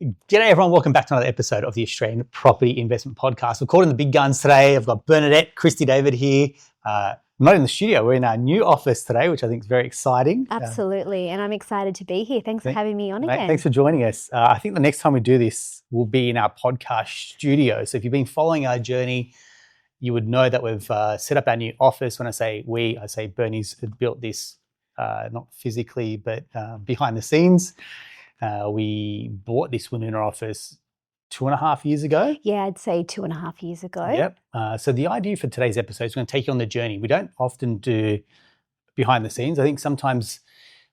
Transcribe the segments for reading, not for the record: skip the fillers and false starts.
G'day everyone, welcome back to another episode of the Australian Property Investment Podcast. We're calling the big guns today. I've got Bernadette, Christy David here. We're not in the studio, we're in our new office today, which I think is very exciting. Absolutely, and I'm excited to be here. Thanks for having me on again. Thanks for joining us. I think the next time we do this will be in our podcast studio. So if you've been following our journey, you would know that we've set up our new office. When I say we, I say Bernie's had built this, not physically, but behind the scenes. We bought this Winnuna office 2.5 years ago. Yeah, I'd say 2.5 years ago. Yep. So the idea for today's episode is going to take you on the journey. We don't often do behind the scenes. I think sometimes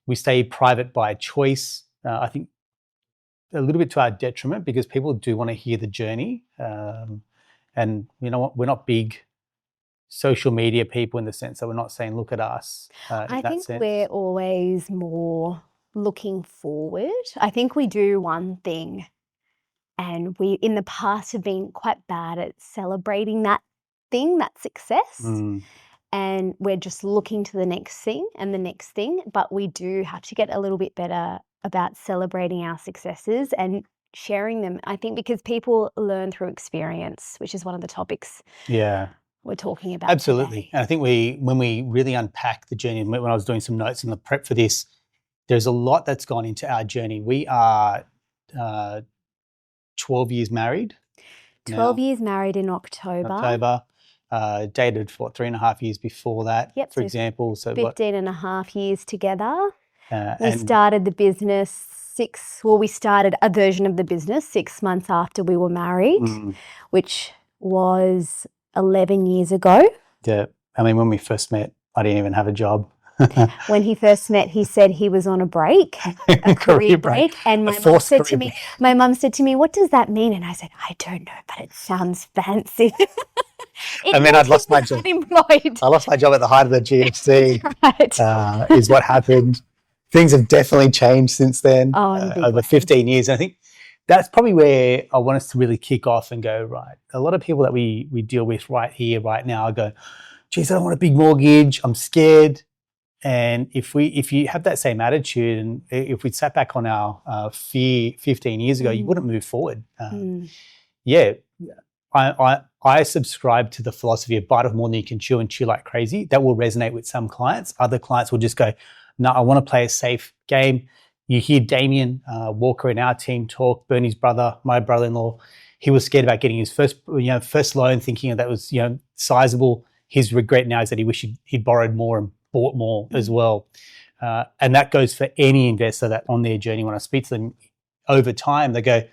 we stay private by choice. I think a little bit to our detriment because people do want to hear the journey. And you know what? We're not big social media people in the sense that we're not saying, look at us. I think we're always more looking forward. I think we do one thing and we in the past have been quite bad at celebrating that thing, that success. And we're just looking to the next thing and the next thing, but we do have to get a little bit better about celebrating our successes and sharing them. I think because people learn through experience, which is one of the topics we're talking about. Absolutely. Today. And I think when we really unpack the journey, when I was doing some notes in the prep for this, there's a lot that's gone into our journey. We are 12 years married. 12 years married in October. Dated for 3.5 years before that, for example. So 15.5 years together. We started the business we started a version of the business 6 months after we were married, which was 11 years ago. Yeah. I mean, when we first met, I didn't even have a job. When he first met, he said he was on a break, a career break. And my mum said to me, what does that mean? And I said, I don't know, but it sounds fancy. And then I'd lost my job. I lost my job at the height of the GFC. Right. Is what happened. Things have definitely changed since then, over 15 years. And I think that's probably where I want us to really kick off and go, right, a lot of people that we deal with right here, right now, go, geez, I don't want a big mortgage. I'm scared. And if you have that same attitude, and if we sat back on our fear 15 years ago, you wouldn't move forward. I subscribe to the philosophy of bite off more than you can chew and chew like crazy. That will resonate with some clients. Other clients will just go, no, I want to play a safe game. You hear Damien Walker in our team talk, Bernie's brother, my brother-in-law. He was scared about getting his first loan, thinking that was sizable. His regret now is that he wished he'd borrowed more and bought more as well. And that goes for any investor that on their journey, when I speak to them over time, they go,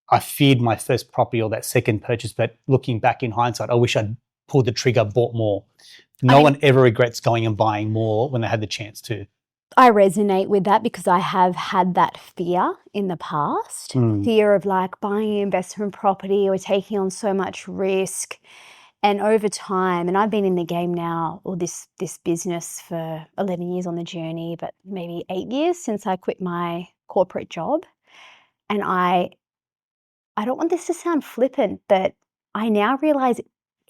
I feared my first property or that second purchase, but looking back in hindsight, I wish I'd pulled the trigger, bought more. No one ever regrets going and buying more when they had the chance to. I resonate with that because I have had that fear in the past, fear of like buying an investment property or taking on so much risk. And over time, and I've been in the game now, or this business for 11 years on the journey, but maybe 8 years since I quit my corporate job. And I don't want this to sound flippant, but I now realize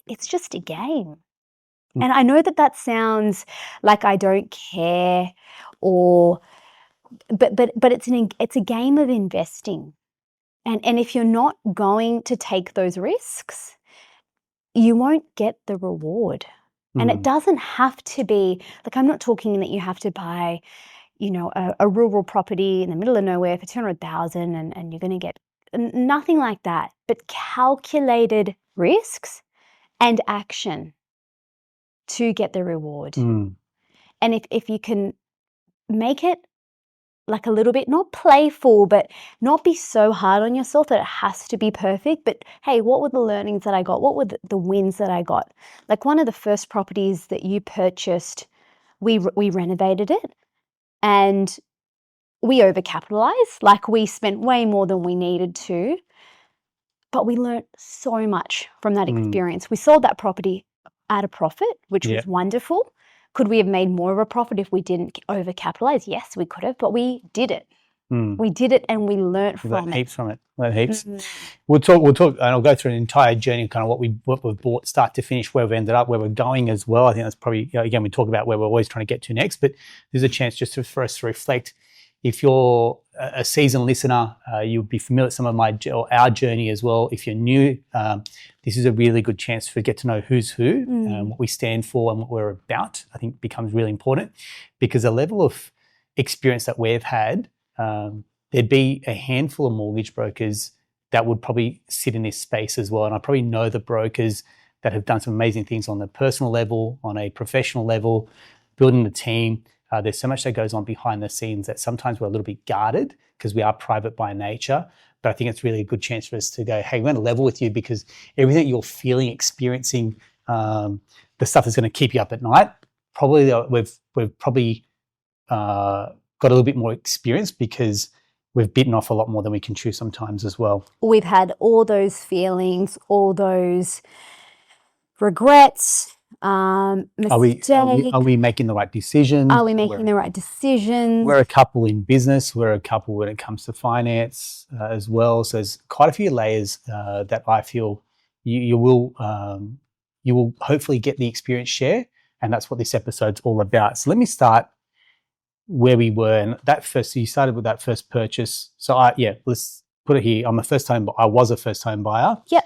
it's just a game. And I know that sounds like I don't care, but it's a game of investing. And if you're not going to take those risks, you won't get the reward. And it doesn't have to be, like, I'm not talking that you have to buy, a rural property in the middle of nowhere for $200,000 and you're going to get nothing like that, but calculated risks and action to get the reward. And if you can make it like a little bit, not playful, but not be so hard on yourself that it has to be perfect. But hey, what were the learnings that I got? What were the wins that I got? Like one of the first properties that you purchased, we renovated it and we overcapitalized. Like we spent way more than we needed to, but we learned so much from that experience. We sold that property at a profit, which was wonderful. Could we have made more of a profit if we didn't overcapitalize? Yes, we could have, but we did it. We did it and we learned from it. Learned heaps from it. Learned heaps. We'll talk, and I'll go through an entire journey, kind of what we've bought, start to finish, where we've ended up, where we're going as well. I think that's probably, again, we talk about where we're always trying to get to next, but there's a chance just for us to reflect. if you're a seasoned listener, you'll be familiar with some of our journey as well. If you're new, this is a really good chance to get to know who's who, what we stand for and what we're about. I think becomes really important because the level of experience that we've had, there'd be a handful of mortgage brokers that would probably sit in this space as well. And I probably know the brokers that have done some amazing things on the personal level, on a professional level, building the team. There's so much that goes on behind the scenes that sometimes we're a little bit guarded because we are private by nature. But I think it's really a good chance for us to go, hey, we're going to level with you because everything that you're feeling, experiencing, the stuff that's going to keep you up at night, probably we've probably got a little bit more experience because we've bitten off a lot more than we can chew sometimes as well. We've had all those feelings, all those regrets, mistakes. Are we making the right decisions? Are we making the right decisions? We're a couple in business. We're a couple when it comes to finance as well. So there's quite a few layers that I feel you will hopefully get the experience share, and that's what this episode's all about. So let me start where we were, and so you started with that first purchase. So let's put it here. I was a first home buyer. Yep.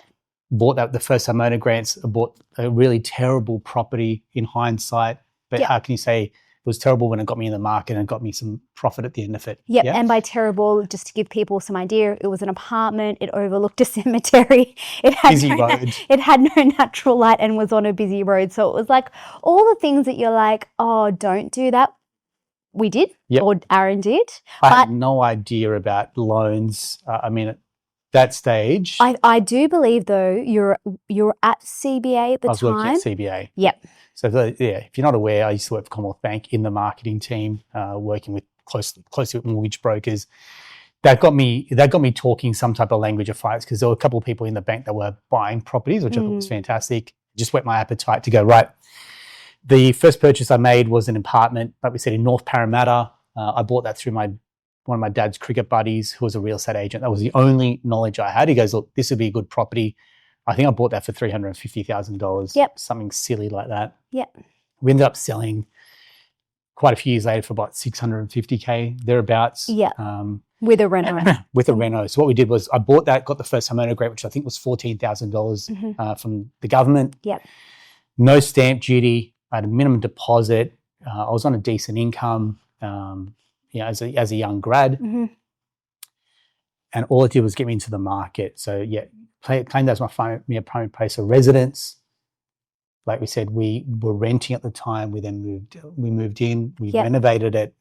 Bought the first homeowner grants. I bought a really terrible property in hindsight, but how can you say it was terrible when it got me in the market and got me some profit at the end of it? Yep. Yeah? And by terrible, just to give people some idea, it was an apartment. It overlooked a cemetery. It had busy road. It had no natural light and was on a busy road. So it was like all the things that you're like, oh, don't do that. We did, or Aaron did. I had no idea about loans. At that stage, I do believe though you're at CBA at the time. I was working at CBA. Yep. So if you're not aware, I used to work for Commonwealth Bank in the marketing team, working with closely with mortgage brokers. That got me talking some type of language of finance because there were a couple of people in the bank that were buying properties, which I thought was fantastic. Just whet my appetite to go right. The first purchase I made was an apartment, like we said, in North Parramatta. I bought that through one of my dad's cricket buddies who was a real estate agent. That was the only knowledge I had. He goes, look, this would be a good property. I think I bought that for $350,000. Yep. Something silly like that. Yep. We ended up selling quite a few years later for about $650K, thereabouts. Yeah. With a reno. With a reno. So what we did was I bought that, got the first homeowner grant, which I think was $14,000 from the government. Yep. No stamp duty. I had a minimum deposit. I was on a decent income, as a young grad, and all it did was get me into the market. So claimed that as my primary place of residence. Like we said, we were renting at the time. We then moved in. We renovated it.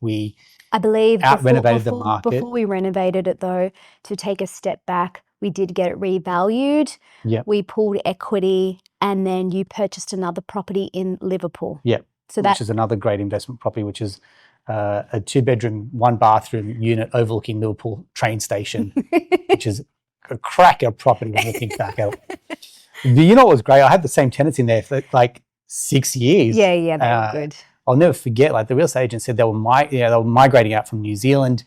I believe renovated the market. Before we renovated it, though, to take a step back, we did get it revalued. Yep. We pulled equity, and then you purchased another property in Liverpool. Yep. So which is another great investment property, which is a 2-bedroom, 1-bathroom unit overlooking Liverpool train station, which is a cracker property when I think back out. You know what was great? I had the same tenants in there for like 6 years. Yeah, they were good. I'll never forget, like the real estate agent said they were migrating out from New Zealand.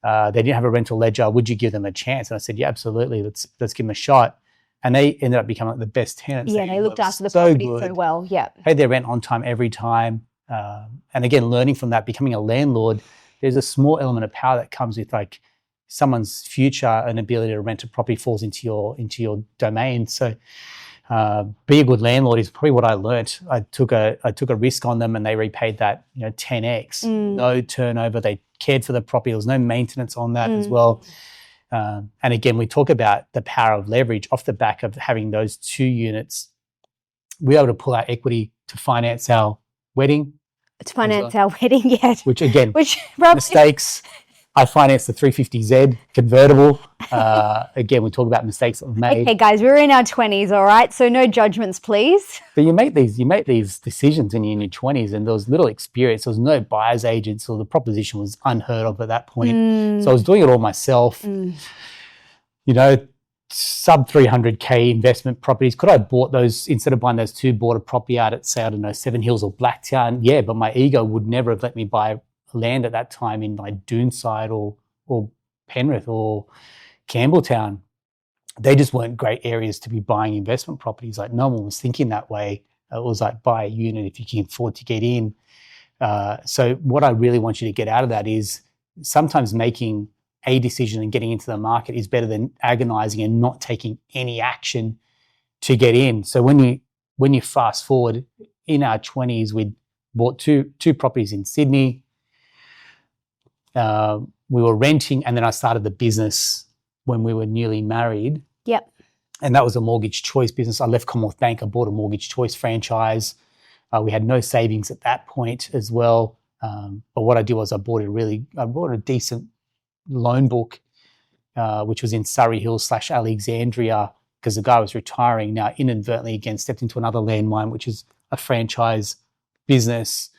They didn't have a rental ledger. Would you give them a chance? And I said, yeah, absolutely. Let's give them a shot. And they ended up becoming like the best tenants. Yeah, they looked after the property so well. Yeah. Paid their rent on time every time. And again, learning from that, becoming a landlord, there's a small element of power that comes with like someone's future and ability to rent a property falls into your domain. So be a good landlord is probably what I learnt. I took a risk on them and they repaid that 10x. No turnover. They cared for the property. There was no maintenance on that as well. And again, we talk about the power of leverage off the back of having those 2 units. We were able to pull out equity to finance our wedding. Yes. Which again, mistakes. I financed the 350Z convertible. Again, we talk about mistakes that we've made. Okay, guys, we're in our 20s, all right? So no judgments, please. But you make these decisions in your 20s, and there was little experience. There was no buyer's agent, so the proposition was unheard of at that point. So I was doing it all myself. Sub 300K investment properties. Could I have bought those, instead of buying those 2, bought a property out at, say, I don't know, Seven Hills or Blacktown? Yeah, but my ego would never have let me buy land at that time in like Doonside or Penrith or Campbelltown. They just weren't great areas to be buying investment properties. Like no one was thinking that way. It was like buy a unit if you can afford to get in. So what I really want you to get out of that is sometimes making a decision and getting into the market is better than agonizing and not taking any action to get in. So when you fast forward, in our 20s, we'd bought two properties in Sydney. We were renting, and then I started the business when we were newly married. Yep. And that was a mortgage choice business. I left Commonwealth Bank. I bought a mortgage choice franchise. We had no savings at that point as well. But what I did was I bought a decent loan book, which was in Surrey Hills / Alexandria, because the guy was retiring. Now, inadvertently, again, stepped into another landmine, which is a franchise business,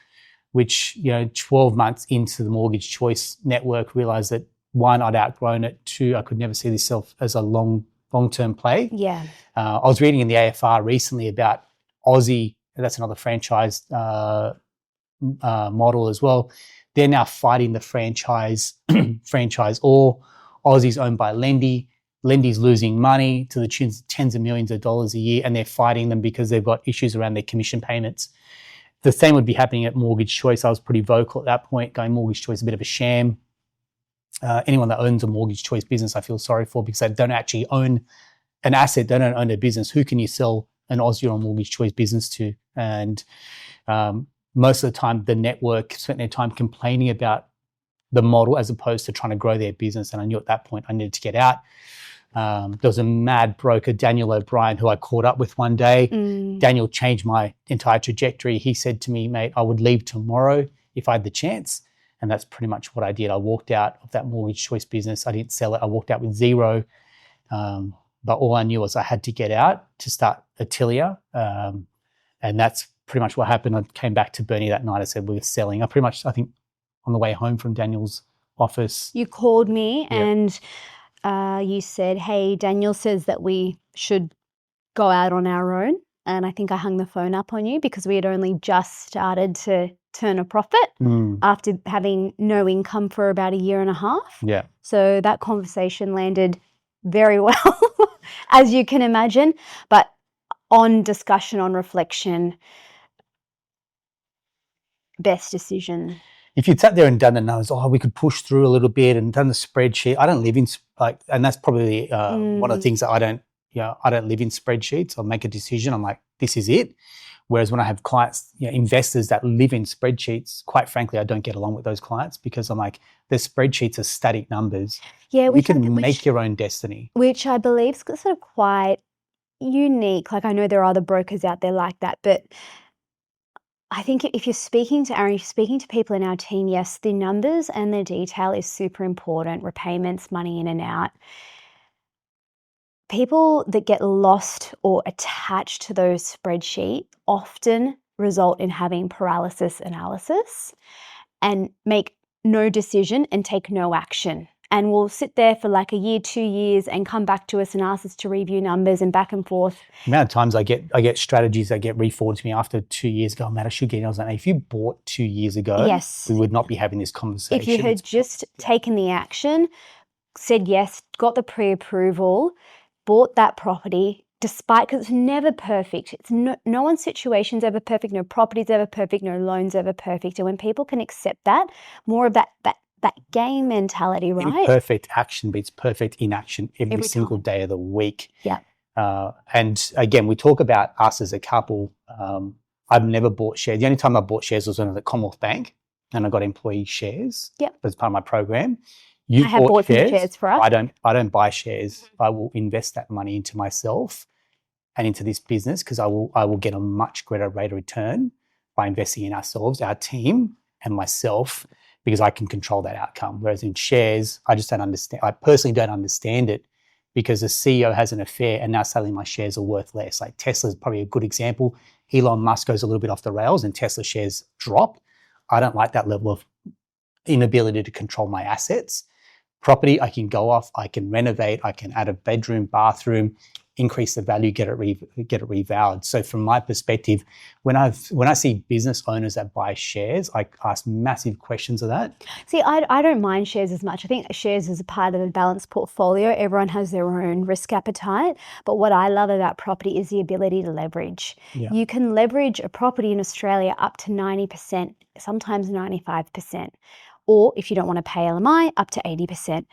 which, 12 months into the mortgage choice network, realized that, one, I'd outgrown it. Two, I could never see myself as a long-term play. Yeah. I was reading in the AFR recently about Aussie, that's another franchise model as well. They're now fighting the franchise or Aussie's owned by Lendy. Lendy's losing money to the tunes of tens of millions of dollars a year, and they're fighting them because they've got issues around their commission payments. The same would be happening at Mortgage Choice. I was pretty vocal at that point, going Mortgage Choice is a bit of a sham. Anyone that owns a Mortgage Choice business, I feel sorry for, because they don't actually own an asset. They don't own a business. Who can you sell an Aussie or Mortgage Choice business to? And most of the time, the network spent their time complaining about the model as opposed to trying to grow their business. And I knew at that point I needed to get out. There was a mad broker, Daniel O'Brien, who I caught up with one day. Daniel changed my entire trajectory. He said to me, mate, I would leave tomorrow if I had the chance. And that's pretty much what I did. I walked out of that Mortgage Choice business. I didn't sell it. I walked out with zero. But all I knew was I had to get out to start Atelier. And that's pretty much what happened. I came back to Bernie that night. I said, we're selling. I think on the way home from Daniel's office. You called me, Yeah. and you said, hey, Daniel says that we should go out on our own. And I think I hung the phone up on you because we had only just started to turn a profit after having no income for about a year and a half. Yeah. So that conversation landed very well, as you can imagine. But on discussion, on reflection, best decision. If you'd sat there and done the numbers, we could push through a little bit and done the spreadsheet. I don't live in and that's probably one of the things that I don't live in spreadsheets. I'll make a decision. I'm like, this is it. Whereas when I have clients, investors that live in spreadsheets, quite frankly, I don't get along with those clients because I'm like, the spreadsheets are static numbers. Yeah, you can make your own destiny. Which I believe is sort of quite unique. Like, I know there are other brokers out there like that, but I think if you're speaking to Aaron, if you're speaking to people in our team, yes, the numbers and the detail is super important. Repayments, money in and out. People that get lost or attached to those spreadsheets often result in having paralysis analysis and make no decision and take no action. And will sit there for like a year, 2 years and come back to us and ask us to review numbers and back and forth. The amount of times I get strategies that get re-forwarded to me after 2 years ago, Matt, I should get it. I was like, if you bought 2 years ago, yes, we would not be having this conversation. If you had just taken the action, said yes, got the pre-approval, bought that property, despite, because it's never perfect. It's no one's situation's ever perfect, no property's ever perfect, no loan's ever perfect. And when people can accept that, more of that game mentality, right? Imperfect action beats perfect inaction every single day of the week. Yeah. And again, we talk about us as a couple. I've never bought shares. The only time I bought shares was when I was at Commonwealth Bank and I got employee shares. Yep. As part of my program. I have bought some shares for us. I don't buy shares. I will invest that money into myself and into this business because I will get a much greater rate of return by investing in ourselves, our team, and myself, because I can control that outcome. Whereas in shares, I just don't understand. I personally don't understand it because the CEO has an affair and now suddenly my shares are worth less. Like Tesla is probably a good example. Elon Musk goes a little bit off the rails and Tesla shares drop. I don't like that level of inability to control my assets. Property, I can go off, I can renovate, I can add a bedroom, bathroom, increase the value, get it revalued. So from my perspective, when I see business owners that buy shares, I ask massive questions of that. See, I don't mind shares as much. I think shares is a part of a balanced portfolio. Everyone has their own risk appetite. But what I love about property is the ability to leverage. Yeah. You can leverage a property in Australia up to 90%, sometimes 95%. Or if you don't want to pay LMI, up to 80%.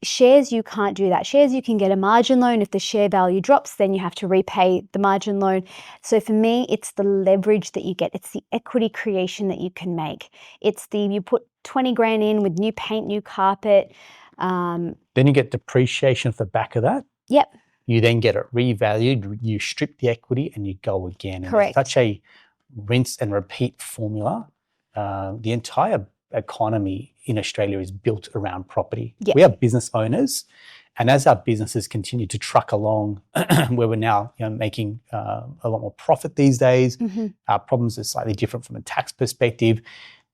Shares, you can't do that. Shares, you can get a margin loan. If the share value drops, then you have to repay the margin loan. So for me, it's the leverage that you get. It's the equity creation that you can make. It's you put 20 grand in with new paint, new carpet. Then you get depreciation off the back of that. Yep. You then get it revalued. You strip the equity and you go again. Correct. And it's such a rinse and repeat formula. The entire economy in Australia is built around property. Yep. We are business owners, and as our businesses continue to truck along, where we're now making a lot more profit these days, our problems are slightly different from a tax perspective.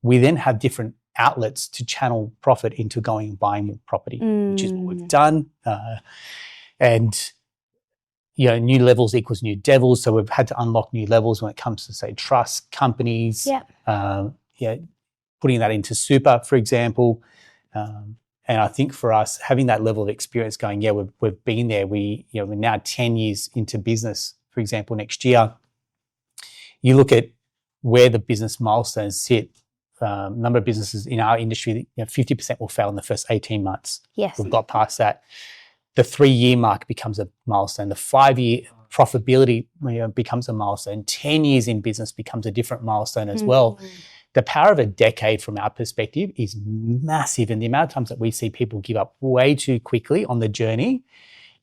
We then have different outlets to channel profit into going and buying more property, which is what we've done. And new levels equals new devils. So we've had to unlock new levels when it comes to, say, trust companies. Putting that into super, for example. And I think for us, having that level of experience going, we've been there. We're now 10 years into business, for example, next year. You look at where the business milestones sit, number of businesses in our industry, 50% will fail in the first 18 months. Yes. We've got past that. The 3-year mark becomes a milestone. The 5-year profitability becomes a milestone. 10 years in business becomes a different milestone as well. The power of a decade from our perspective is massive, and the amount of times that we see people give up way too quickly on the journey.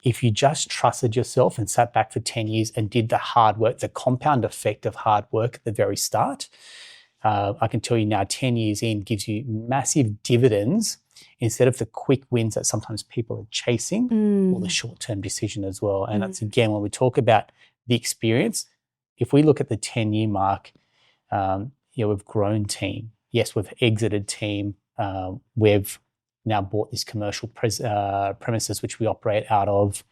If you just trusted yourself and sat back for 10 years and did the hard work, the compound effect of hard work at the very start, I can tell you now 10 years in gives you massive dividends instead of the quick wins that sometimes people are chasing or the short-term decision as well. And that's, again, when we talk about the experience, if we look at the 10-year mark, we've grown team. Yes, we've exited team. We've now bought this commercial premises, which we operate out of.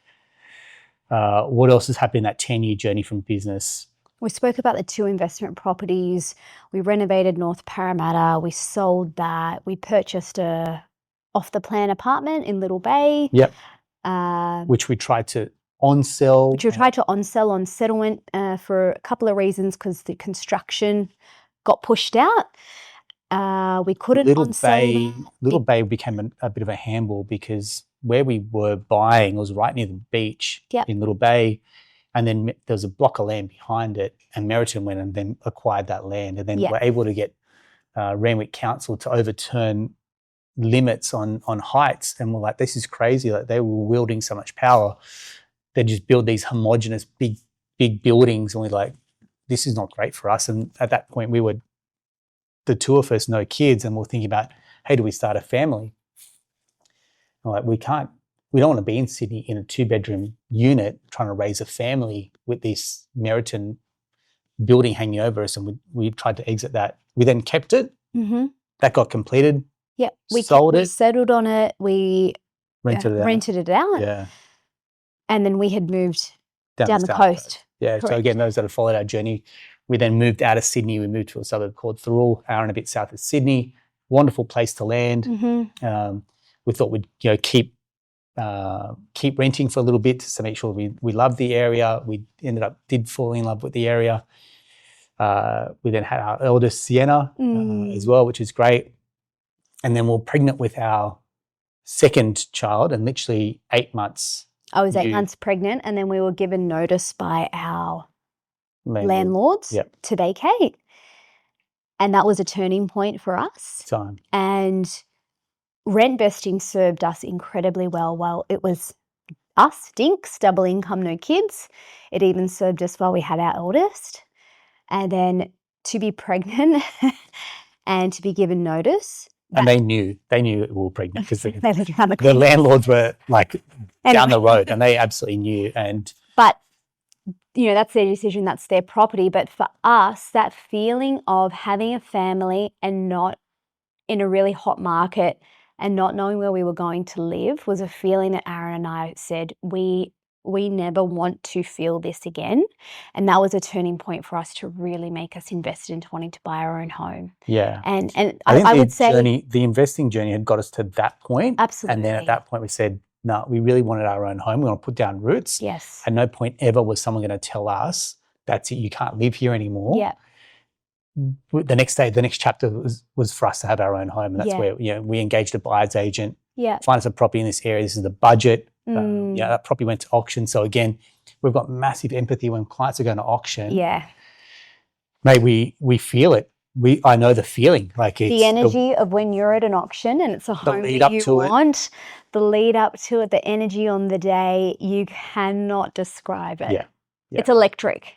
What else has happened in that 10-year journey from business? We spoke about the 2 investment properties. We renovated North Parramatta. We sold that. We purchased a off-the-plan apartment in Little Bay. Yep. Which we tried to on-sell. Which we tried to on-sell on settlement for a couple of reasons, because the construction got pushed out. We couldn't on-sell. Little Bay became a bit of a handball because where we were buying was right near the beach in Little Bay. And then there was a block of land behind it, and Meriton went and then acquired that land, and then were able to get Randwick Council to overturn limits on heights. And we're like, this is crazy. Like, they were wielding so much power. They just build these homogenous big buildings, and we're like, this is not great for us. And at that point, we were the 2 of us, no kids, and we're thinking about, hey, do we start a family? I'm like, we can't. We don't want to be in Sydney in a 2-bedroom unit trying to raise a family with this Meriton building hanging over us, and we tried to exit that. We then kept it. That got completed. Yep. We sold it. We settled on it. We rented it out. Yeah. And then we had moved down the coast. Yeah. Correct. So again, those that have followed our journey, we then moved out of Sydney. We moved to a suburb called Thirroul, hour and a bit south of Sydney. Wonderful place to land. We thought we'd keep renting for a little bit to make sure we loved the area. We did fall in love with the area. We then had our eldest, Sienna, as well, which is great. And then we were pregnant with our second child, and literally 8 months. I was 8 months pregnant, and then we were given notice by our landlords to vacate. And that was a turning point for us. And rent vesting served us incredibly well. Well, it was us, dinks, double income, no kids. It even served us while we had our eldest. And then to be pregnant and to be given notice. And they knew we were pregnant because the landlords were like down the road, and they absolutely knew. But that's their decision, that's their property. But for us, that feeling of having a family and not in a really hot market and not knowing where we were going to live was a feeling that Aaron and I said, we never want to feel this again. And that was a turning point for us to really make us invested into wanting to buy our own home. Yeah. And I would say the investing journey had got us to that point. Absolutely. And then at that point we said, no, we really wanted our own home. We want to put down roots. Yes. At no point ever was someone going to tell us, that's it, you can't live here anymore. Yeah. the next chapter was for us to have our own home, and that's where we engaged a buyer's agent. Find us a property in this area. This is the budget. That property went to auction. So again, we've got massive empathy when clients are going to auction. Mate, we feel it. I know the feeling. Like, it's the energy of when you're at an auction and it's a home that you want. The lead up to it, the energy on the day, you cannot describe it. It's electric.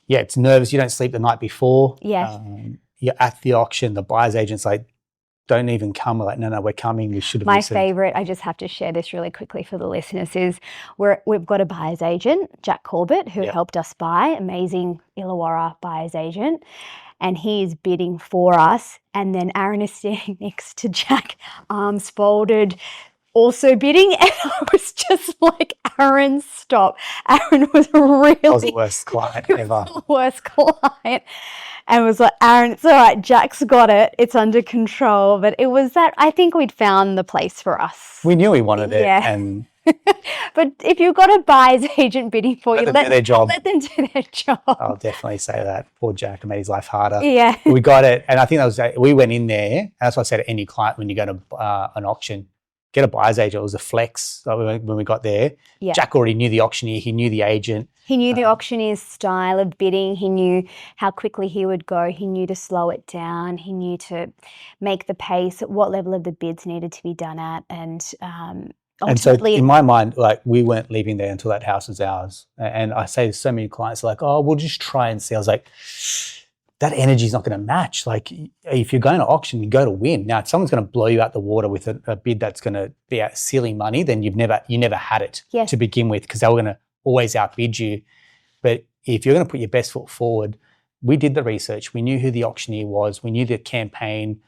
Yeah, it's nervous. You don't sleep the night before. You're at the auction. The buyer's agent's like, don't even come. We're like, no, we're coming. We should have. My favourite, I just have to share this really quickly for the listeners, is we've got a buyer's agent, Jack Corbett, who helped us buy, amazing Illawarra buyer's agent. And he is bidding for us. And then Aaron is standing next to Jack, arms folded, also bidding. And I was just like, Aaron, stop. Aaron was really... I was the worst client ever. The worst client. And was like, Aaron, it's all right. Jack's got it. It's under control. But it was that, I think we'd found the place for us. We knew we wanted it. And but if you've got a buyer's agent bidding for you, let them do their job. Let them do their job. I'll definitely say that. Poor Jack made his life harder. Yeah. We got it. And I think we went in there, and that's what I say to any client when you go to an auction, get a buyer's agent. It was a flex when we got there. Jack already knew the auctioneer. He knew the agent. He knew the auctioneer's style of bidding. He knew how quickly he would go. He knew to slow it down. He knew to make the pace, at what level of the bids needed to be done at. And so in my mind, like, we weren't leaving there until that house was ours. And I say to so many clients, like, oh, we'll just try and see. I was like, that energy is not going to match. Like, if you're going to auction, you go to win. Now, if someone's going to blow you out the water with a bid that's going to be at silly money, then you never had it to begin with, because they were going to always outbid you. But if you're going to put your best foot forward, we did the research. We knew who the auctioneer was. We knew the campaign.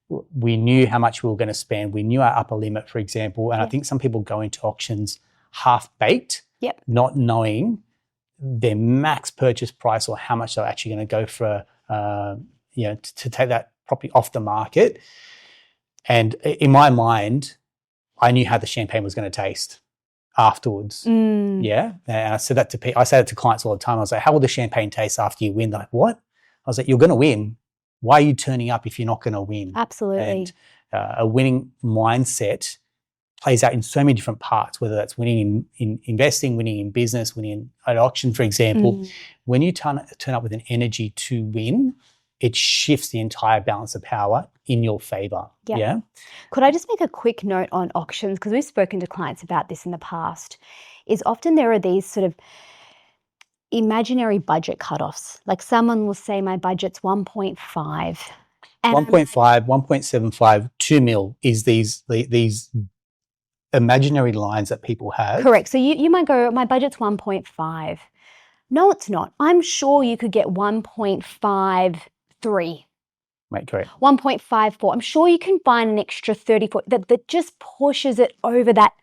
We knew how much we were going to spend. We knew our upper limit, for example. And I think some people go into auctions half-baked, not knowing their max purchase price or how much they're actually going to go for, to take that property off the market. And in my mind, I knew how the champagne was going to taste afterwards. And I said that to clients all the time. I was like, how will the champagne taste after you win? They're like, what? I was like, you're going to win. Why are you turning up if you're not going to win? Absolutely. And a winning mindset plays out in so many different parts, whether that's winning in investing, winning in business, winning at auction, for example. When you turn up with an energy to win, it shifts the entire balance of power in your favor. Yeah. Could I just make a quick note on auctions? Because we've spoken to clients about this in the past, is often there are these sort of imaginary budget cutoffs. Like, someone will say, my budget's 1.5. 1.5, 1.75, 2 mil is these imaginary lines that people have. Correct. So you might go, my budget's 1.5. No, it's not. I'm sure you could get 1.53. Right, correct. 1.54. I'm sure you can find an extra 34 that just pushes it over that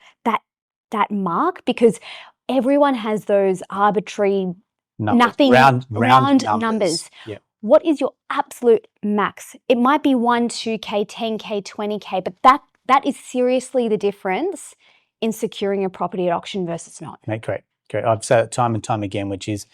mark, because everyone has those arbitrary round numbers. Yeah. What is your absolute max? It might be 1, 2K, 10K, 20K, but that is seriously the difference in securing a property at auction versus not. Right, correct. I've said it time and time again, which is,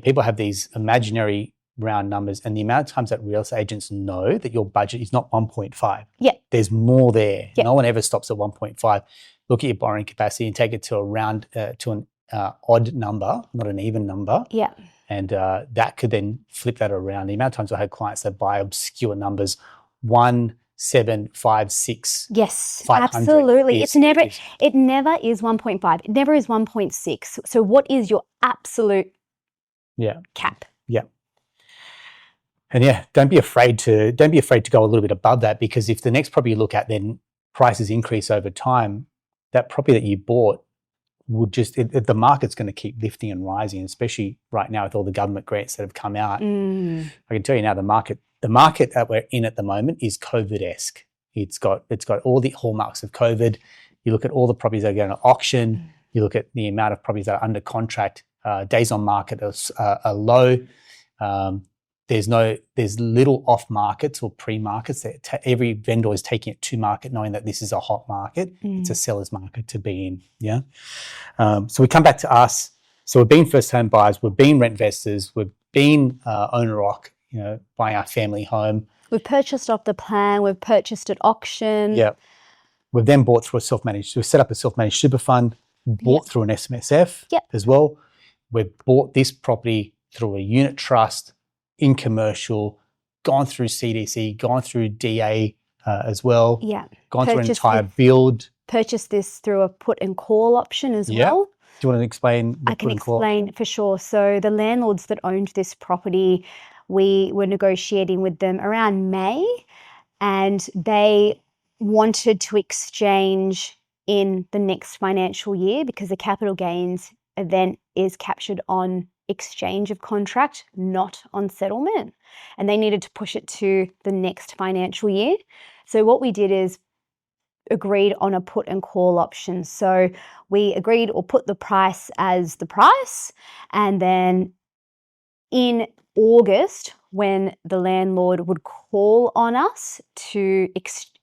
people have these imaginary round numbers, and the amount of times that real estate agents know that your budget is not 1.5. There's more there. No one ever stops at 1.5. Look at your borrowing capacity and take it to a round, to an odd number, not an even number. And that could then flip that around. The amount of times I had clients that buy obscure numbers, 1, 7, 5, 6. Yes, 500 absolutely. It never is 1.5. It never is 1.6. So what is your absolute cap? And don't be afraid to go a little bit above that, because if the next property you look at, then prices increase over time, that property that you bought would the market's going to keep lifting and rising, especially right now with all the government grants that have come out. I can tell you now, the market that we're in at the moment is COVID-esque. It's got all the hallmarks of COVID. You look at all the properties that are going to auction. You look at the amount of properties that are under contract. Days on market are low. There's little off markets or pre-markets. Every vendor is taking it to market, knowing that this is a hot market. It's a seller's market to be in. So we come back to us. So we've been first home buyers, we've been rent investors, we've been owner buying our family home. We've purchased off the plan. We've purchased at auction. Yeah. We've then bought through we've set up a self-managed super fund, bought through an SMSF as well. We've bought this property through a unit trust in commercial, gone through CDC, gone through DA as well. Yeah. Gone through an entire build. Purchased this through a put and call option as well. Do you want to explain? I can explain for sure. So the landlords that owned this property, we were negotiating with them around May, and they wanted to exchange in the next financial year because the capital gains event is captured on exchange of contract, not on settlement. And they needed to push it to the next financial year. So what we did is agreed on a put and call option. So we agreed or put the price as the price, and then in August, when the landlord would call on us to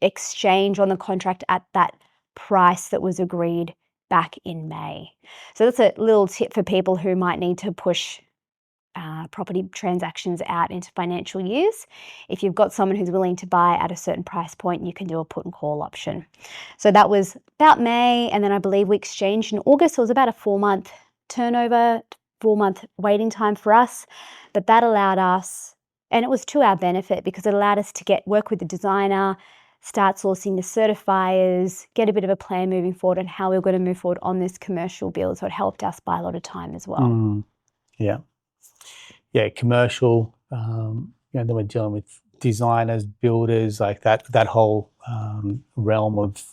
exchange on the contract at that price that was agreed back in May. So that's a little tip for people who might need to push property transactions out into financial years. If you've got someone who's willing to buy at a certain price point, you can do a put and call option. So that was about May, and then I believe we exchanged in August. So it was about a 4-month turnover, 4-month waiting time for us, but that allowed us, and it was to our benefit because it allowed us to work with the designer, start sourcing the certifiers, get a bit of a plan moving forward on how we were going to move forward on this commercial build. So it helped us buy a lot of time as well. Yeah, commercial. Then we're dealing with designers, builders, like that whole realm of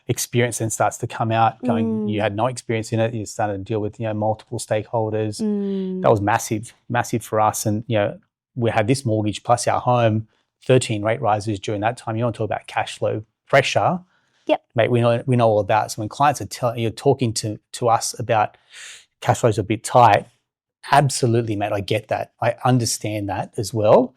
experience then starts to come out. You had no experience in it. You started to deal with multiple stakeholders. That was massive for us. And we had this mortgage plus our home, 13 rate rises during that time. You want to talk about cash flow pressure. Yep, mate. We know all about it. So when clients are talking to us about cash flows a bit tight. Absolutely, mate. I get that. I understand that as well.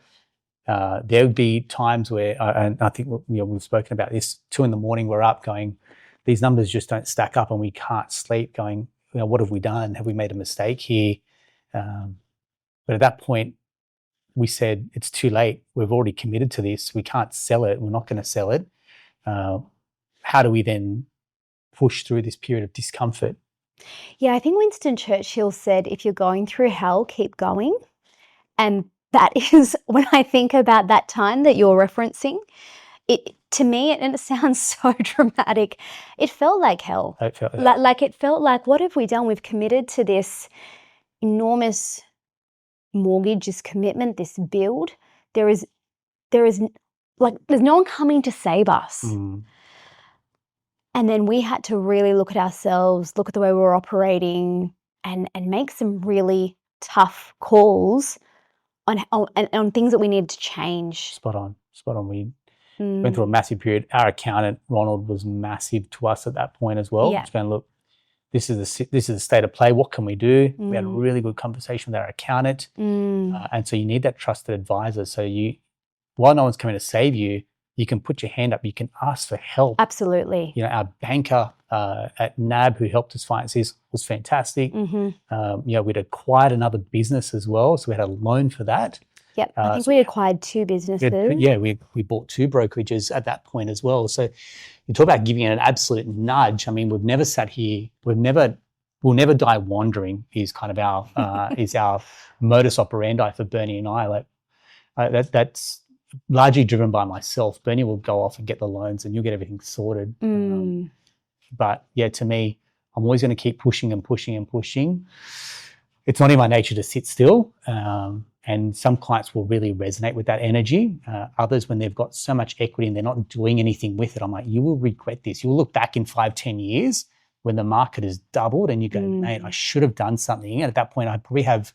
There would be times where, and I think we've spoken about this, 2 a.m, we're up going, these numbers just don't stack up and we can't sleep going, what have we done? Have we made a mistake here? But at that point, we said, it's too late. We've already committed to this. We can't sell it. We're not going to sell it. How do we then push through this period of discomfort? Yeah, I think Winston Churchill said, if you're going through hell, keep going. And that is, when I think about that time that you're referencing, to me, and it sounds so dramatic, it felt like hell. It felt like, what have we done? We've committed to this enormous mortgage, this commitment, this build. There's no one coming to save us. And then we had to really look at ourselves, look at the way we were operating, and make some really tough calls on things that we needed to change. Spot on. We went through a massive period. Our accountant, Ronald, was massive to us at that point as well. Just going, look, this is the state of play. What can we do? We had a really good conversation with our accountant. And so you need that trusted advisor. So while no one's coming to save you, you can put your hand up. You can ask for help. Absolutely. Our banker at NAB who helped us finance this was fantastic. We'd acquired another business as well, so we had a loan for that. Yep, I think we acquired 2 businesses. We bought 2 brokerages at that point as well. So you talk about giving it an absolute nudge. I mean, we've never sat here. We'll never die wandering. Is kind of our is our modus operandi for Bernie and I. That's largely driven by myself. Bernie will go off and get the loans and you'll get everything sorted. But yeah, to me, I'm always going to keep pushing and pushing and pushing. It's not in my nature to sit still. And some clients will really resonate with that energy. Others, when they've got so much equity and they're not doing anything with it, I'm like, you will regret this. You will look back in 5-10 years when the market has doubled and you go, mate, I should have done something. And at that point, I probably have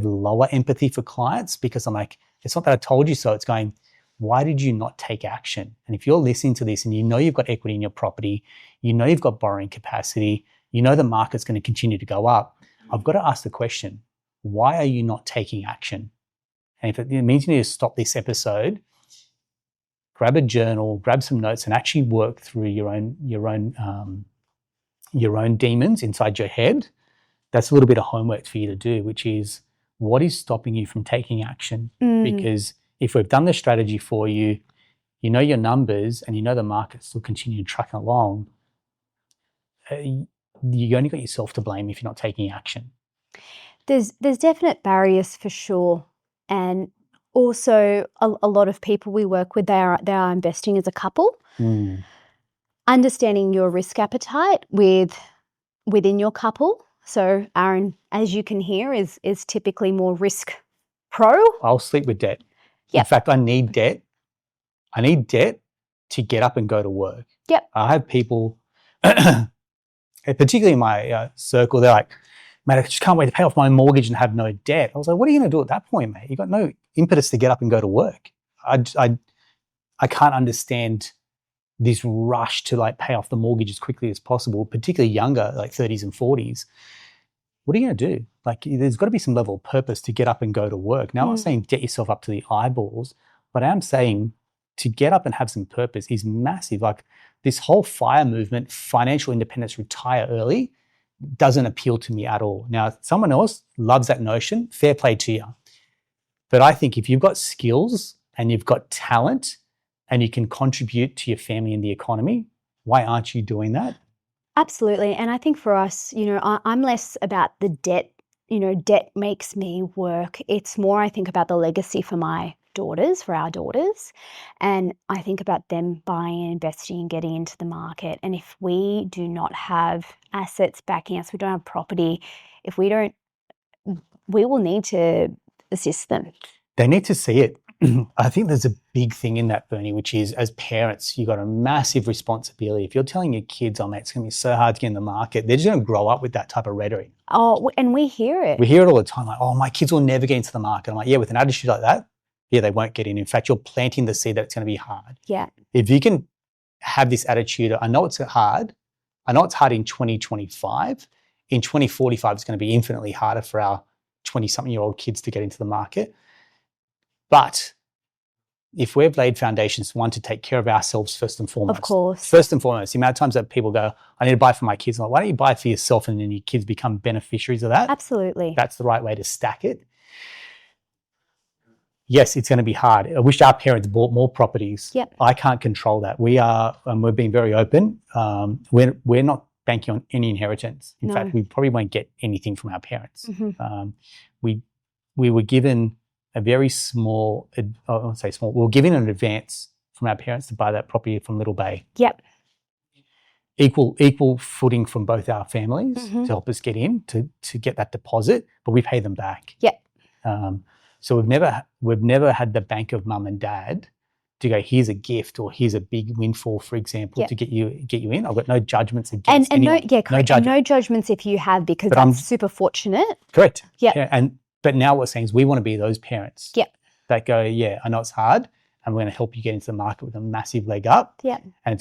lower empathy for clients because I'm like, it's not that I told you so. It's going, why did you not take action? And if you're listening to this and you know you've got equity in your property, you know you've got borrowing capacity, you know the market's going to continue to go up, I've got to ask the question, why are you not taking action? And if it means you need to stop this episode, grab a journal, grab some notes and actually work through your own demons inside your head. That's a little bit of homework for you to do, which is, what is stopping you from taking action? Mm. Because if we've done the strategy for you, you know your numbers and you know the market still continue trucking along, you only got yourself to blame if you're not taking action. There's definite barriers for sure. And also a lot of people we work with, they are investing as a couple. Mm. Understanding your risk appetite within your couple. So Aaron, as you can hear, is typically more risk pro. I'll sleep with debt. Yep. In fact, I need debt. I need debt to get up and go to work. Yep. I have people, particularly in my circle, they're like, mate, I just can't wait to pay off my mortgage and have no debt. I was like, what are you going to do at that point, mate? You've got no impetus to get up and go to work. I can't understand this rush to like pay off the mortgage as quickly as possible, particularly younger, like 30s and 40s. What are you going to do? Like, there's got to be some level of purpose to get up and go to work. Now, I'm not saying get yourself up to the eyeballs, but I am saying to get up and have some purpose is massive. Like this whole FIRE movement, financial independence, retire early, doesn't appeal to me at all. Now, someone else loves that notion, fair play to you. But I think if you've got skills and you've got talent and you can contribute to your family and the economy, why aren't you doing that? Absolutely. And I think for us, I'm less about the debt, debt makes me work. It's more, I think, about the legacy for my daughters, for our daughters. And I think about them buying and investing and getting into the market. And if we do not have assets backing us, we don't have property, we will need to assist them. They need to see it. I think there's a big thing in that, Bernie, which is as parents, you've got a massive responsibility. If you're telling your kids, oh, mate, it's going to be so hard to get in the market, they're just going to grow up with that type of rhetoric. Oh, and we hear it. We hear it all the time, like, oh, my kids will never get into the market. I'm like, yeah, with an attitude like that, yeah, they won't get in. In fact, you're planting the seed that it's going to be hard. Yeah. If you can have this attitude, I know it's hard. I know it's hard in 2025. In 2045, it's going to be infinitely harder for our 20-something-year-old kids to get into the market. But if we've laid foundations, one, to take care of ourselves first and foremost. Of course. First and foremost, the amount of times that people go, I need to buy for my kids. I'm like, why don't you buy for yourself and then your kids become beneficiaries of that? Absolutely. That's the right way to stack it. Yes, it's going to be hard. I wish our parents bought more properties. Yep. I can't control that. We're being very open. We're not banking on any inheritance. In fact, we probably won't get anything from our parents. Mm-hmm. We were given a very small, I won't say small, we were given an advance from our parents to buy that property from Little Bay. Yep. Equal footing from both our families to help us get in, to get that deposit, but we pay them back. Yep. So we've never had the bank of mum and dad to go, here's a gift or here's a big windfall, for example, to get you in. I've got no judgments against anyone. No judgments if you have, because I'm super fortunate. Correct. Yeah. But now what we're saying is we want to be those parents that go, yeah, I know it's hard, and we're going to help you get into the market with a massive leg up. Yeah. And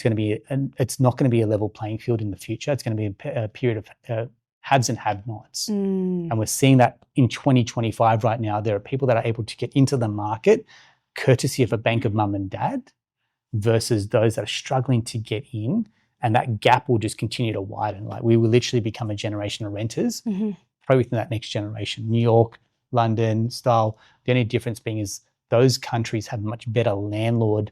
it's not going to be a level playing field in the future. It's going to be a period of haves and have-nots. And we're seeing that in 2025 right now. There are people that are able to get into the market courtesy of a bank of mum and dad versus those that are struggling to get in. And that gap will just continue to widen. Like, we will literally become a generation of renters, probably within that next generation. New York, London style. The only difference being is those countries have much better rental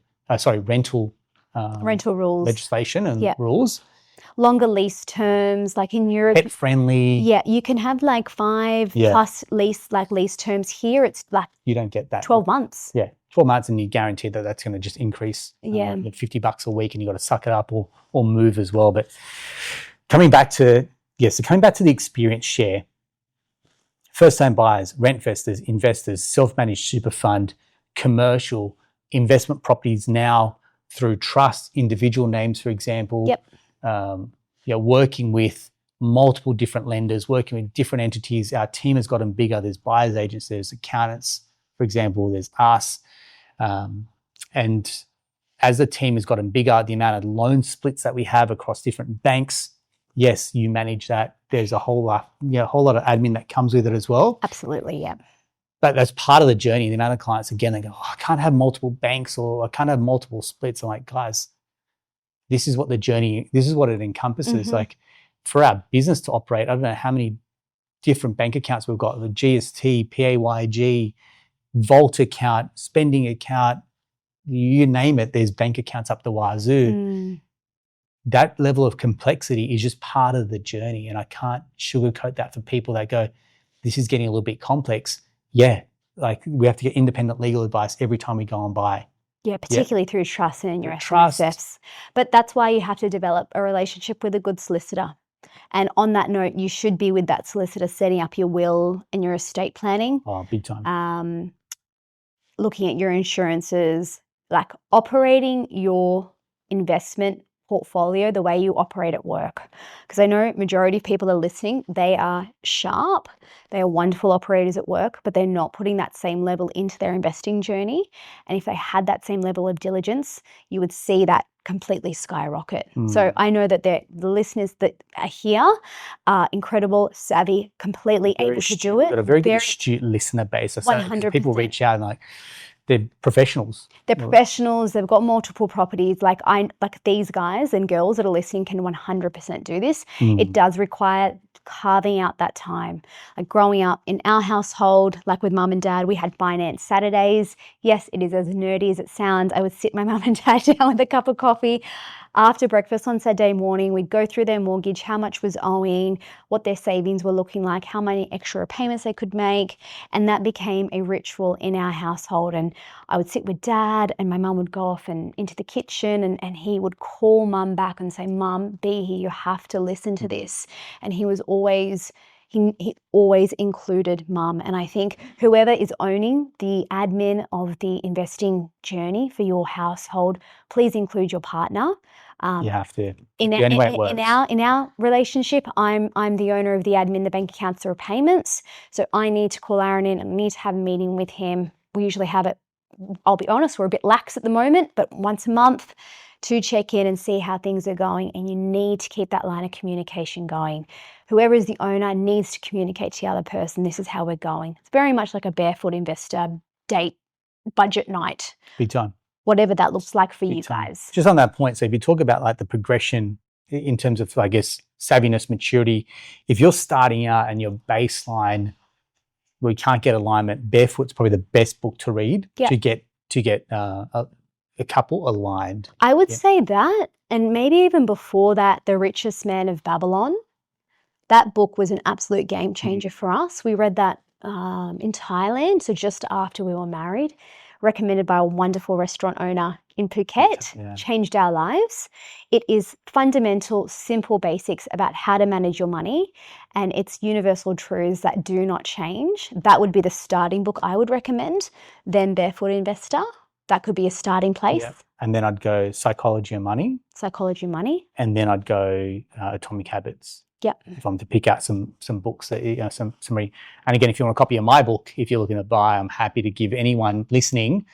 rules, legislation and rules. Longer lease terms, like in Europe. Pet friendly. Yeah, you can have like 5 plus lease terms. Here it's like you don't get that. 12 months. Yeah, 12 months, and you guarantee that that's going to just increase. $50 a week, and you got to suck it up or move as well. But coming back to the experience share. First-time buyers, rent investors, self-managed super fund, commercial, investment properties now through trust, individual names, for example. Yep. Working with multiple different lenders, working with different entities. Our team has gotten bigger. There's buyers agents, there's accountants, for example, there's us. And as the team has gotten bigger, the amount of loan splits that we have across different banks, yes, you manage that. There's a whole lot of admin that comes with it as well. Absolutely, yeah. But that's part of the journey. The amount of clients, again, they go, oh, I can't have multiple banks or I can't have multiple splits. I'm like, guys, this is what it encompasses. Like, for our business to operate, I don't know how many different bank accounts we've got, the GST, PAYG, Vault account, spending account, you name it, there's bank accounts up the wazoo. That level of complexity is just part of the journey. And I can't sugarcoat that for people that go, this is getting a little bit complex. Yeah, like we have to get independent legal advice every time we go and buy. Yeah, particularly through trust and your Trust. SMSFs. But that's why you have to develop a relationship with a good solicitor. And on that note, you should be with that solicitor setting up your will and your estate planning. Oh, big time. Looking at your insurances, like operating your investment portfolio the way you operate at work. Because I know majority of people are listening, they are sharp, they are wonderful operators at work, but they're not putting that same level into their investing journey. And if they had that same level of diligence, you would see that completely skyrocket. So I know that the listeners that are here are incredible, savvy, completely able to do it. Got a very good astute listener base. 100%. People reach out and like, they're professionals. They're professionals. They've got multiple properties. Like these guys and girls that are listening can 100% do this. It does require carving out that time. Like growing up in our household, like with mum and dad, we had finance Saturdays. Yes, it is as nerdy as it sounds. I would sit my mum and dad down with a cup of coffee after breakfast on Saturday morning. We'd go through their mortgage, how much was owing, what their savings were looking like, how many extra payments they could make. And that became a ritual in our household. And I would sit with dad and my mum would go off and into the kitchen and he would call mum back and say, Mum, be here, you have to listen to this. And he was always... He always included mum. And I think whoever is owning the admin of the investing journey for your household, please include your partner. You have to. In our relationship, I'm the owner of the admin, the bank accounts, the repayments. So I need to call Aaron in and I need to have a meeting with him. We usually have it, I'll be honest, we're a bit lax at the moment, but once a month to check in and see how things are going. And you need to keep that line of communication going. Whoever is the owner needs to communicate to the other person, this is how we're going. It's very much like a barefoot investor date budget night. Big time. Whatever that looks like for you guys. Just on that point, so if you talk about like the progression in terms of, I guess, savviness, maturity, if you're starting out and your baseline, we can't get alignment, Barefoot's probably the best book to read to get a couple aligned. I would say that, and maybe even before that, The Richest Man of Babylon. That book was an absolute game changer for us. We read that in Thailand, so just after we were married, recommended by a wonderful restaurant owner in Phuket, changed our lives. It is fundamental, simple basics about how to manage your money, and it's universal truths that do not change. That would be the starting book I would recommend. Then Barefoot Investor, that could be a starting place. Yeah. And then I'd go Psychology of Money. Psychology of Money. And then I'd go Atomic Habits. Yep. If I'm to pick out some books that and again, if you want a copy of my book, if you're looking to buy, I'm happy to give anyone listening.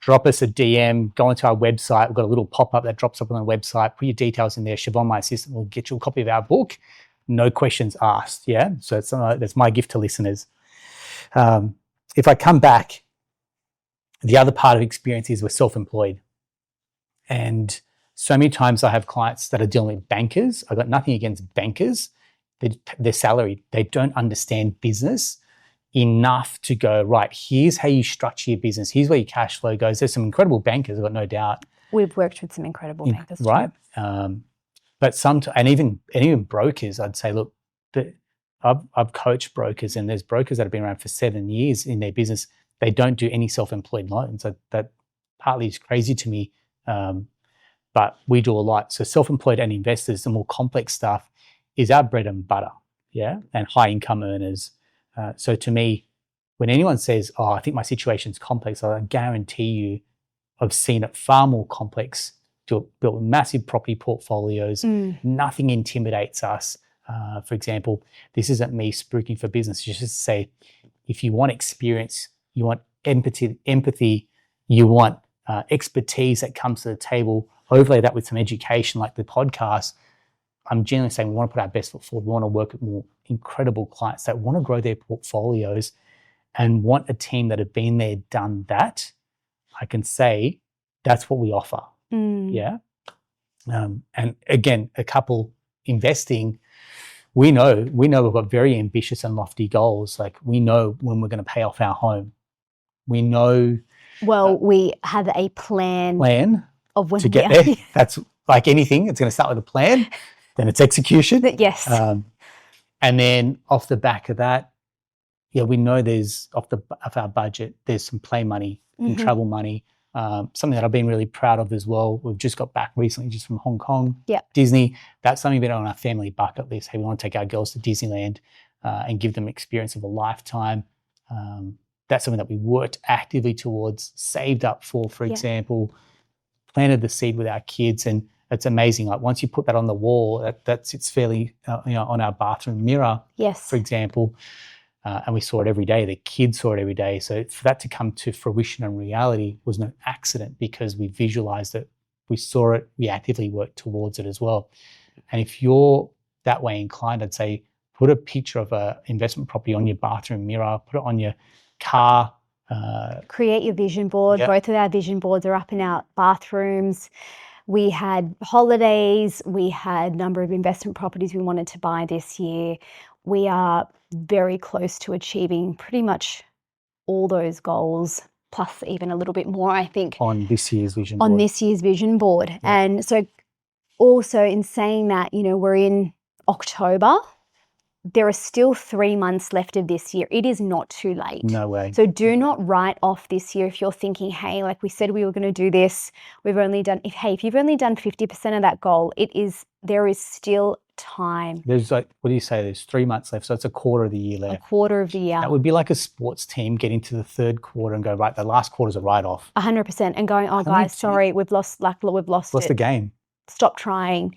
Drop us a DM, go onto our website. We've got a little pop-up that drops up on the website. Put your details in there. Siobhan, my assistant, will get you a copy of our book. No questions asked. Yeah. So that's my gift to listeners. If I come back, the other part of experience is we're self-employed, and so many times I have clients that are dealing with bankers. I've got nothing against bankers. They're salaried. They don't understand business enough to go, right, here's how you structure your business. Here's where your cash flow goes. There's some incredible bankers, I've got no doubt. We've worked with some incredible bankers right? too. But and even brokers, I'd say, look, I've coached brokers, and there's brokers that have been around for 7 years in their business. They don't do any self-employed loans. So that partly is crazy to me. But we do a lot. So self-employed and investors, the more complex stuff is our bread and butter, and high income earners. So to me, when anyone says, oh, I think my situation's complex, I guarantee you I've seen it far more complex, built massive property portfolios. Nothing intimidates us. For example, this isn't me spruiking for business. It's just to say, if you want experience, you want empathy, you want expertise that comes to the table, overlay that with some education like the podcast, I'm generally saying we want to put our best foot forward. We want to work with more incredible clients that want to grow their portfolios and want a team that have been there, done that. I can say that's what we offer. And again, a couple investing, we know we've got very ambitious and lofty goals. Like we know when we're going to pay off our home. We know. Well, we have a plan of when to get there. That's like anything. It's going to start with a plan, then it's execution. Yes. And then off the back of that, we know there's of our budget, there's some play money and travel money. Something that I've been really proud of as well. We've just got back recently just from Hong Kong, Disney. That's something been on our family bucket list. Hey, we want to take our girls to Disneyland and give them experience of a lifetime. That's something that we worked actively towards, saved up for example, planted the seed with our kids. And it's amazing. Like once you put that on the wall, that sits fairly, on our bathroom mirror, for example, and we saw it every day. The kids saw it every day. So for that to come to fruition and reality was no accident because we visualized it, we saw it, we actively worked towards it as well. And if you're that way inclined, I'd say put a picture of an investment property on your bathroom mirror, put it on your car. Create your vision board. Both of our vision boards are up in our bathrooms. We had holidays. We had a number of investment properties we wanted to buy this year. We are very close to achieving pretty much all those goals, plus even a little bit more, I think. On this year's vision board. And so also in saying that, we're in October. There are still 3 months left of this year. It is not too late. No way. So do not write off this year if you're thinking, hey, like we said we were going to do this. We've only done, if you've only done 50% of that goal, there is still time. There's what do you say? There's 3 months left. So it's a quarter of the year left. A quarter of the year. That would be like a sports team getting to the third quarter and go, right, the last quarter's a write-off. 100%. And going, oh, guys, sorry, we've lost Lost the game. Stop trying.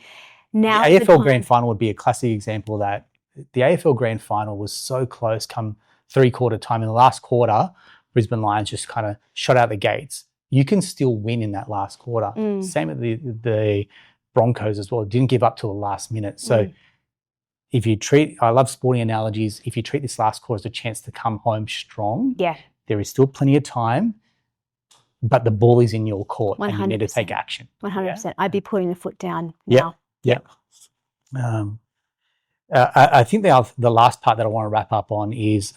Now the AFL Grand Final would be a classic example of that. The AFL Grand Final was so close come three-quarter time. In the last quarter, Brisbane Lions just kind of shot out the gates. You can still win in that last quarter. Same with the Broncos as well. Didn't give up till the last minute. So if you I love sporting analogies, if you treat this last quarter as a chance to come home strong, there is still plenty of time, but the ball is in your court 100%. and you need to take action. 100%. I'd be putting the foot down now. I think the last part that I want to wrap up on is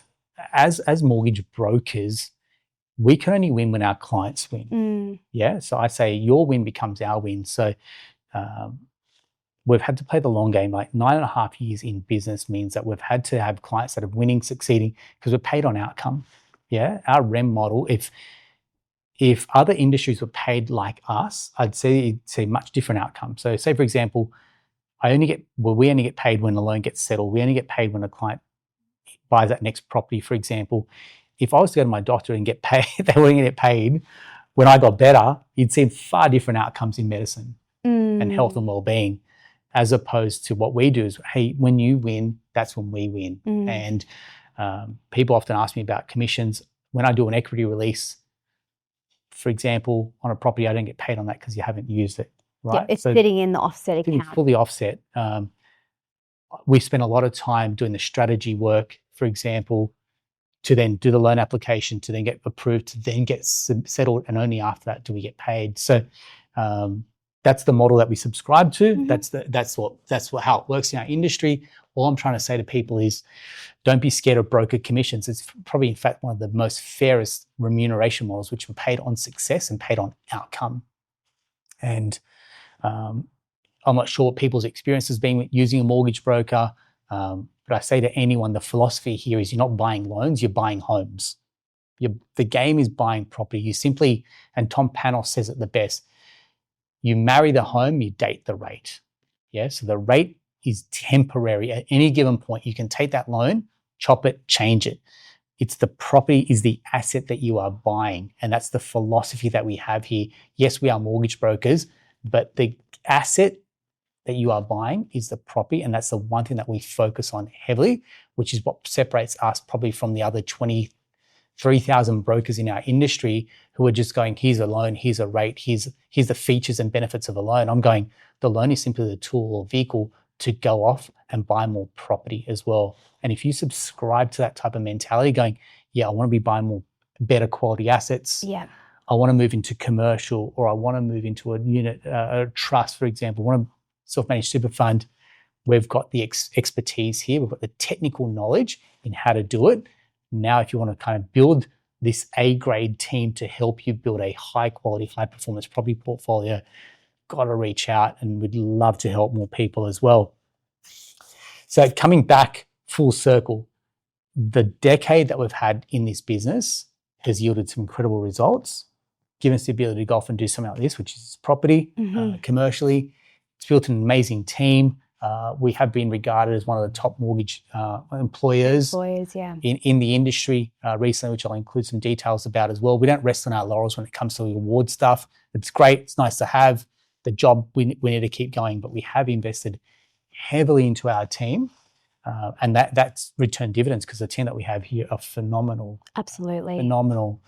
as mortgage brokers, we can only win when our clients win. So I say your win becomes our win. So we've had to play the long game. Like 9.5 years in business means that we've had to have clients that are winning, succeeding, because we're paid on outcome. Our REM model, if other industries were paid like us, I'd see much different outcomes. So say, for example, we only get paid when the loan gets settled. We only get paid when a client buys that next property, for example. If I was to go to my doctor and get paid, they wouldn't get paid. When I got better, you'd see far different outcomes in medicine and health and well-being, as opposed to what we do is, hey, when you win, that's when we win. And people often ask me about commissions. When I do an equity release, for example, on a property, I don't get paid on that because you haven't used it. Right? It's sitting in the offset account. Fully offset. We spend a lot of time doing the strategy work, for example, to then do the loan application, to then get approved, to then get settled, and only after that do we get paid. So that's the model that we subscribe to. That's how it works in our industry. All I'm trying to say to people is, don't be scared of broker commissions. It's probably, in fact, one of the most fairest remuneration models, which are paid on success and paid on outcome. And I'm not sure what people's experience has been using a mortgage broker, but I say to anyone, the philosophy here is you're not buying loans, you're buying homes. The game is buying property. You simply, and Tom Panos says it the best, you marry the home, you date the rate. So the rate is temporary. At any given point, you can take that loan, chop it, change it. It's the property is the asset that you are buying. And that's the philosophy that we have here. Yes, we are mortgage brokers, but the asset that you are buying is the property. And that's the one thing that we focus on heavily, which is what separates us probably from the other 23,000 brokers in our industry who are just going, here's a loan, here's a rate, here's the features and benefits of a loan. I'm going, the loan is simply the tool or vehicle to go off and buy more property as well. And if you subscribe to that type of mentality, going, I want to be buying more better quality assets. I want to move into commercial, or I want to move into a unit, a trust, for example, I want a self-managed super fund. We've got the expertise here. We've got the technical knowledge in how to do it. Now, if you want to kind of build this A-grade team to help you build a high-quality, high-performance property portfolio, got to reach out, and we'd love to help more people as well. So coming back full circle, the decade that we've had in this business has yielded some incredible results, given us the ability to go off and do something like this, which is property, commercially. It's built an amazing team. We have been regarded as one of the top mortgage employers in the industry recently, which I'll include some details about as well. We don't rest on our laurels when it comes to the award stuff. It's great. It's nice to have. The job, we need to keep going, but we have invested heavily into our team. And that's returned dividends because the team that we have here are phenomenal. Absolutely. Phenomenal.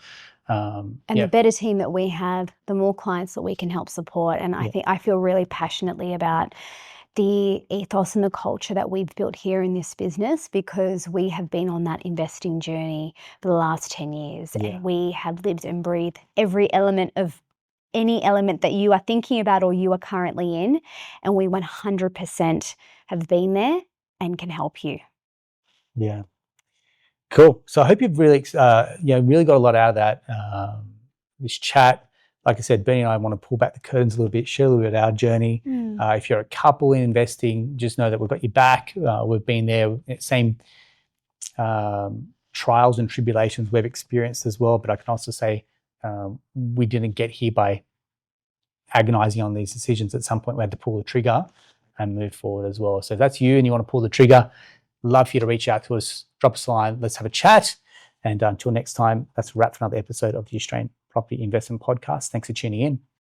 The better team that we have, the more clients that we can help support. And I feel really passionately about the ethos and the culture that we've built here in this business, because we have been on that investing journey for the last 10 years. And we have lived and breathed every element of any element that you are thinking about or you are currently in. And we 100% have been there and can help you. Yeah. Cool. So I hope you've really, really got a lot out of that, this chat. Like I said, Bernie and I want to pull back the curtains a little bit, share a little bit of our journey. If you're a couple in investing, just know that we've got your back. We've been there, same trials and tribulations we've experienced as well. But I can also say we didn't get here by agonizing on these decisions. At some point, we had to pull the trigger and move forward as well. So if that's you and you want to pull the trigger, love for you to reach out to us, drop us a line, let's have a chat. And until next time, that's a wrap for another episode of the Australian Property Investment Podcast. Thanks for tuning in.